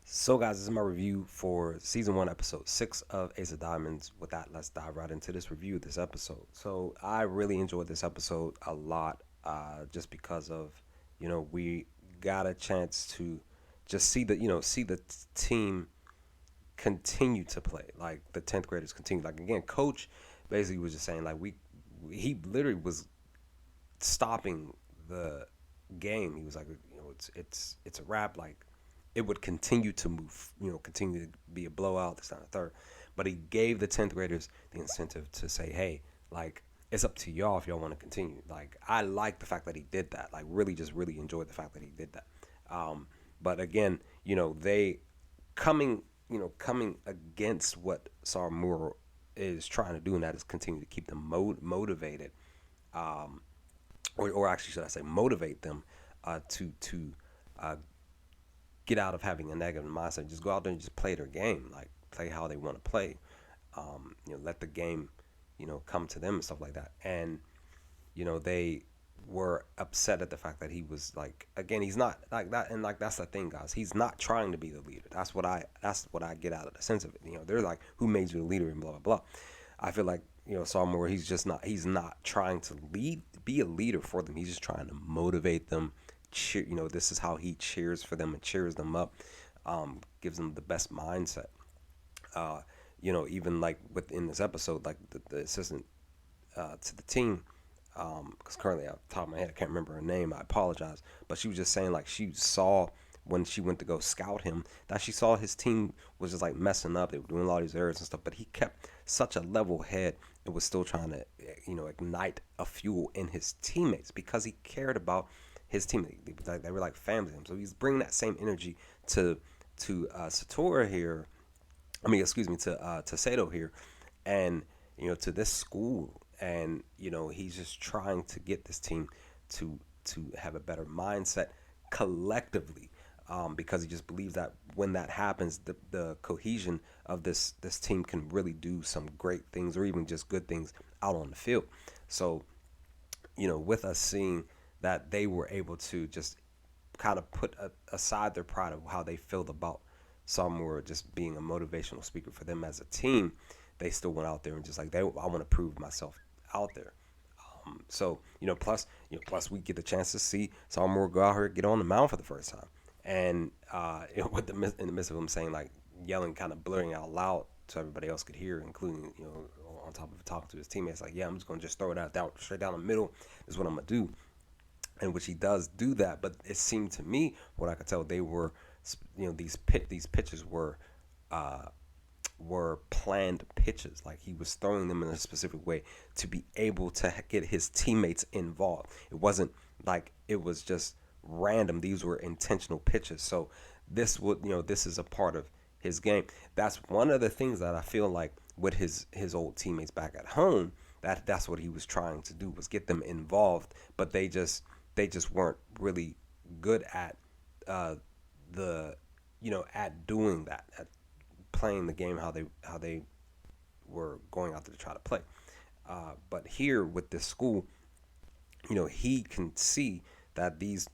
So, guys, this is my review for season 1, episode 6 of Ace of Diamonds. With that, let's dive right into this review of this episode. So, I really enjoyed this episode a lot, just because of, we got a chance to just see the team continue to play, like the 10th graders continue. Like again, coach basically was just saying like he literally was stopping the game. He was like, it's a wrap. Like it would continue to move, continue to be a blowout. This, not a third, but he gave the 10th graders the incentive to say, hey, like it's up to y'all if y'all want to continue. Like I like the fact that he did that. Like really enjoyed the fact that he did that. But again, they coming, coming against what Sawamura is trying to do, and that is continue to keep them motivated. Um, or actually, should I say, motivate them to uh, get out of having a negative mindset. Just go out there and just play their game, like play how they want to play. Let the game, come to them and stuff like that. And they were upset at the fact that he was like, again, he's not like that, and like that's the thing, guys. He's not trying to be the leader. That's what I get out of the sense of it. They're like, who made you the leader and blah blah blah. I feel like Saw he's not trying to be a leader for them. He's just trying to motivate them. Cheer, this is how he cheers for them and cheers them up, gives them the best mindset. Even like within this episode, like the assistant to the team, because currently off the top of my head I can't remember her name. I apologize, but she was just saying like she saw when she went to go scout him that she saw his team was just like messing up. They were doing a lot of these errors and stuff, but he kept such a level head and was still trying to ignite a fuel in his teammates because he cared about his teammates. They were like family to him. So he's bringing that same energy to Satora here. I mean, excuse me, to Seido here, and to this school, and he's just trying to get this team to have a better mindset collectively, because he just believes that when that happens, the cohesion of this team can really do some great things or even just good things out on the field. So with us seeing that they were able to just kind of put aside their pride of how they felt about Samura just being a motivational speaker for them as a team, they still went out there and just like I want to prove myself out there. Plus we get the chance to see Samura go out here get on the mound for the first time, and with in the midst of him saying like yelling, kind of blurring out loud so everybody else could hear, including on top of talking to his teammates, like I'm just gonna just throw it out down straight down the middle is what I'm gonna do, and which he does do that. But it seemed to me, what I could tell, they were, these pitches were planned pitches. Like he was throwing them in a specific way to be able to get his teammates involved. It wasn't like it was just random. These were intentional pitches. So this is a part of his game. That's one of the things that I feel like with his old teammates back at home, that's what he was trying to do, was get them involved, but they just weren't really good at at doing that, at playing the game how they were going out there to try to play. But here with this school, he can see that these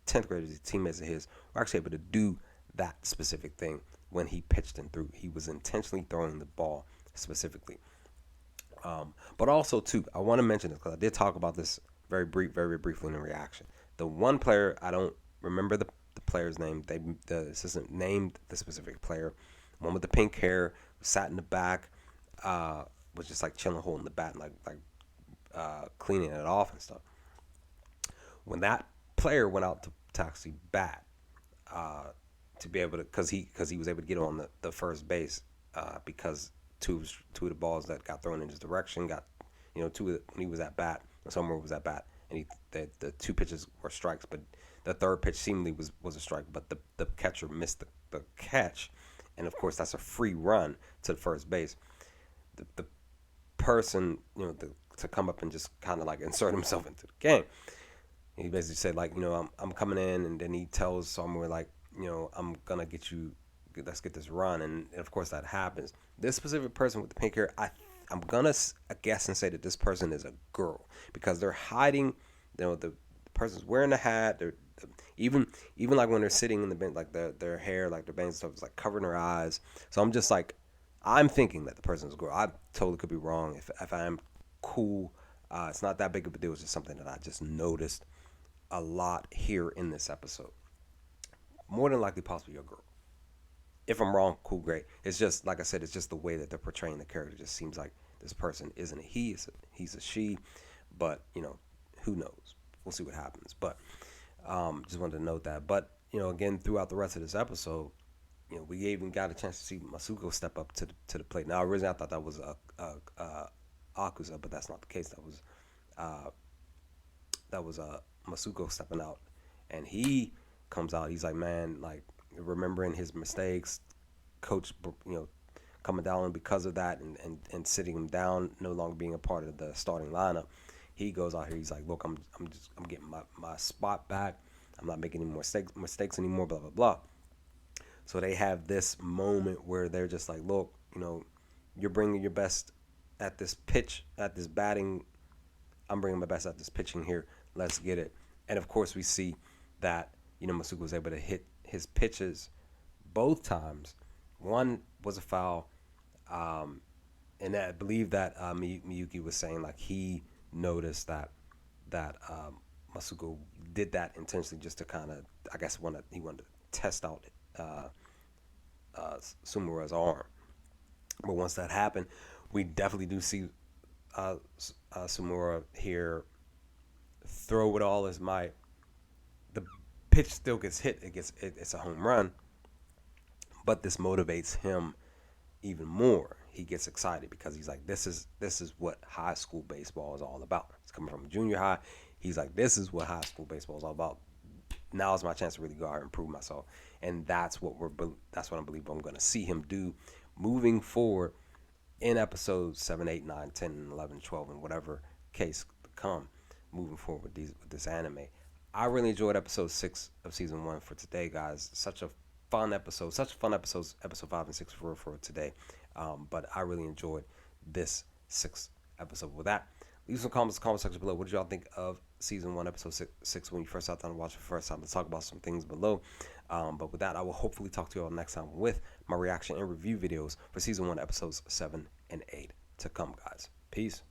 10th graders, teammates of his, were actually able to do that specific thing when he pitched and threw. He was intentionally throwing the ball specifically. But also too, I want to mention this because I did talk about this very briefly in the reaction. The one player, I don't remember the player's name. The assistant named the specific player. One with the pink hair, sat in the back, was just like chilling, holding the bat, and like cleaning it off and stuff. When that player went out to actually bat, to be able to, because he was able to get on the first base, because two of the balls that got thrown in his direction got, when he was at bat, somewhere was at bat, and the two pitches were strikes, but the third pitch seemingly was a strike, but the catcher missed the catch, and of course that's a free run to the first base. The person, to come up and just kind of like insert himself into the game. He basically said like, I'm coming in, and then he tells somewhere like, I'm gonna get you. Let's get this run, and of course that happens. This specific person with the pink hair, I'm gonna guess and say that this person is a girl because they're hiding. The person's wearing a hat. Even like when they're sitting in the bench, like their hair, like their bangs stuff is like covering their eyes. So I'm just like, I'm thinking that the person's a girl. I totally could be wrong. If I am, cool. It's not that big of a deal. It's just something that I just noticed a lot here in this episode. More than likely, possibly a girl. If I'm wrong, cool, great. It's just like I said. It's just the way that they're portraying the character. It just seems like this person isn't a he. He's a she. But who knows? We'll see what happens. But just wanted to note that. But again, throughout the rest of this episode, we even got a chance to see Masuko step up to the plate. Now, originally I thought that was Akusa, but that's not the case. That was Masuko stepping out, and he comes out. He's like, man, like remembering his mistakes, coach, coming down on because of that, and sitting him down, no longer being a part of the starting lineup. He goes out here. He's like, look, I'm getting my spot back. I'm not making any more mistakes anymore. Blah blah blah. So they have this moment where they're just like, look, you're bringing your best at this pitch, at this batting. I'm bringing my best at this pitching here. Let's get it. And of course, we see that Masuko was able to hit his pitches both times. One was a foul, and I believe that Miyuki was saying like he noticed that Masuko did that intentionally just to kind of, I guess, he wanted to test out Sumura's arm. But once that happened, we definitely do see Sumura here throw with all his might. The pitch still gets hit. It's a home run, but this motivates him even more. He gets excited because he's like, this is what high school baseball is all about. It's coming from junior high. He's like, this is what high school baseball is all about. Now is my chance to really go out and improve myself, and that's what I believe I'm going to see him do moving forward in episodes 7, 8, 9, 10, 11, 12, and whatever case to come moving forward with this anime. I really enjoyed episode 6 of season 1 for today, guys. Such a fun episode, episode 5 and 6 for today. But I really enjoyed this 6th episode. With that, leave some comments in the comment section below. What did y'all think of season 1, episode 6 when you first sat down and watched it for the first time? Let's talk about some things below. But with that, I will hopefully talk to y'all next time with my reaction and review videos for season 1, episodes 7 and 8 to come, guys. Peace.